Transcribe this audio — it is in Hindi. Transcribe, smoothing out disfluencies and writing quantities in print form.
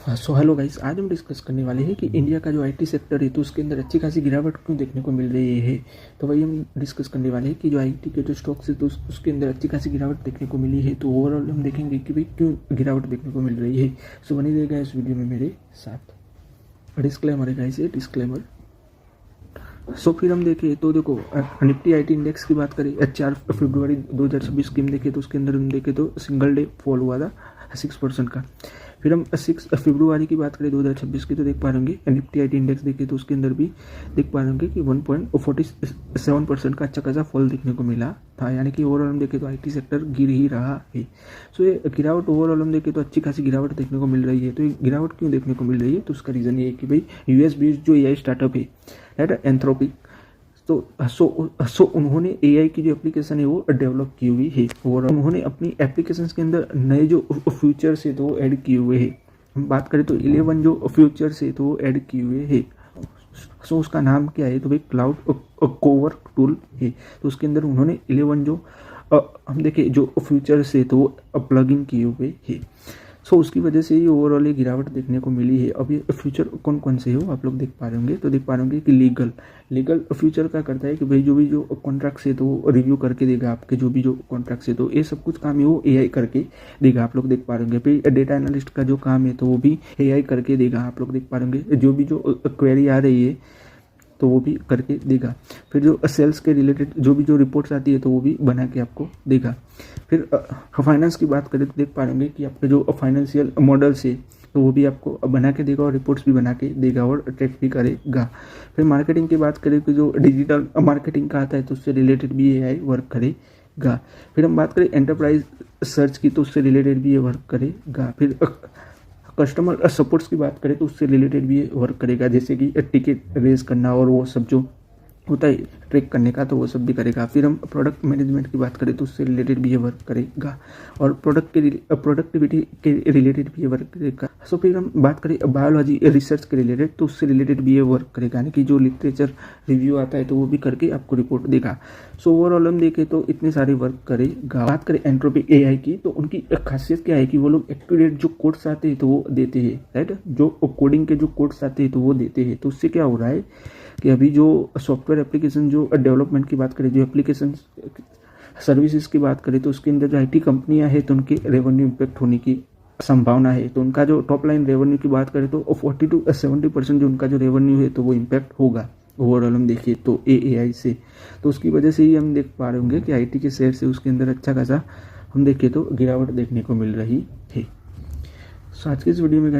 सो हेलो गाइस, आज हम डिस्कस करने वाले हैं कि इंडिया का जो आईटी सेक्टर है तो उसके अंदर अच्छी खासी गिरावट क्यों देखने को मिल रही है। तो वही हम डिस्कस करने वाले हैं कि जो आईटी के जो स्टॉक्स है तो उसके अंदर अच्छी खासी गिरावट देखने को मिली है। तो ओवरऑल हम देखेंगे कि भाई क्यों गिरावट देखने को मिल रही है। सो बनी रहेगा इस वीडियो में मेरे साथ। डिस्क्लेमर है गाइस, डिस्क्लेमर। सो फिर हम देखें तो देखो निफ्टी आईटी इंडेक्स की बात करें 4 फरवरी 2026 की हम देखें तो उसके अंदर हम देखें तो सिंगल डे फॉल हुआ था 6% का। फिर हम 6 फरवरी की बात करें 2026 की तो देख पा रहे होंगे निफ्टी आईटी इंडेक्स देखें तो उसके अंदर भी देख पा रहे होंगे कि 1.47% का अच्छा खासा फॉल देखने को मिला था। यानी कि ओवरऑल हम देखें तो आईटी सेक्टर गिर ही रहा है। सो ये गिरावट ओवरऑल हम देखें तो अच्छी खासी गिरावट देखने को मिल रही है। तो ये गिरावट क्यों देखने को मिल रही है तो उसका रीज़न ये है कि भाई यूएस बेस्ड जो एआई स्टार्टअप है राइट एंथ्रोपिक, तो सो उन्होंने एआई की जो एप्लीकेशन है वो डेवलप की हुई है और उन्होंने अपनी एप्लीकेशन के अंदर नए जो फीचर्स है तो वो ऐड किए हुए हैं। हम बात करें तो 11 जो फीचर्स है तो वो ऐड किए हुए हैं। सो उसका नाम क्या है तो भाई क्लाउड कोवर्क टूल है। तो उसके अंदर उन्होंने 11 जो हम देखें जो फीचर्स है तो वो प्लग इन किए हुए हैं। सो उसकी वजह से ही ओवरऑल ये गिरावट देखने को मिली है। अब ये फ्यूचर कौन कौन से हो आप लोग देख पा रहे होंगे तो देख पा रहे होंगे कि लीगल फ्यूचर क्या करता है कि भाई जो भी जो कॉन्ट्रैक्ट्स है तो वो रिव्यू करके देगा आपके जो भी जो कॉन्ट्रैक्ट्स है तो ये सब कुछ काम है वो एआई करके देगा। आप लोग देख पा रहे होंगे फिर डेटा एनालिस्ट का जो काम है तो वो भी एआई करके देगा। आप लोग देख पा रहे होंगे जो भी जो क्वेरी आ रही है तो वो भी करके देगा। फिर जो सेल्स के रिलेटेड जो भी जो रिपोर्ट्स आती है तो वो भी बना के आपको देगा। फिर फाइनेंस की बात करें तो देख पा रहे कि आपके जो फाइनेंशियल मॉडल्स है तो वो भी आपको बना के देगा और रिपोर्ट्स भी बना के देगा और ट्रैक भी करेगा। फिर मार्केटिंग की बात करें तो जो डिजिटल मार्केटिंग का आता है तो उससे रिलेटेड भी एआई वर्क करेगा। फिर हम बात करें एंटरप्राइज सर्च की तो उससे रिलेटेड भी ये वर्क करेगा। फिर कस्टमर सपोर्ट्स की बात करें तो उससे रिलेटेड भी वर्क करेगा, जैसे कि टिकट रेज करना और वो सब जो होता है ट्रैक करने का तो वो सब भी करेगा। फिर हम प्रोडक्ट मैनेजमेंट की बात करें तो उससे रिलेटेड भी ये वर्क करेगा और प्रोडक्टिविटी के रिलेटेड भी ये वर्क करेगा। सो फिर हम बात करें बायोलॉजी रिसर्च के रिलेटेड तो उससे रिलेटेड भी ये वर्क करेगा, यानी कि जो लिटरेचर रिव्यू आता है तो वो भी करके आपको रिपोर्ट देगा। सो ओवरऑल हम देखें तो इतने सारे वर्क करेगा। बात करें एंट्रोपिक एआई की तो उनकी खासियत क्या है कि वो लोग एक्यूरेट जो कोड्स आते हैं तो वो देते हैं राइट, जो कोडिंग के जो कोड्स आते हैं तो वो देते हैं। तो उससे क्या हो रहा है कि अभी जो सॉफ्टवेयर एप्लीकेशन जो डेवलपमेंट की बात करें जो एप्लीकेशन सर्विसेज की बात करें तो उसके अंदर जो आईटी कंपनियां हैं तो उनके रेवेन्यू इम्पैक्ट होने की संभावना है। तो उनका जो टॉप लाइन रेवेन्यू की बात करें तो 40 to 70% जो उनका जो रेवेन्यू है तो वो इम्पैक्ट होगा ओवरऑल हम देखिए तो एआई से। तो उसकी वजह से ही हम देख पा रहे होंगे कि आईटी के शेयर से उसके अंदर अच्छा खासा हम देखें तो गिरावट देखने को मिल रही है। सो आज के इस वीडियो में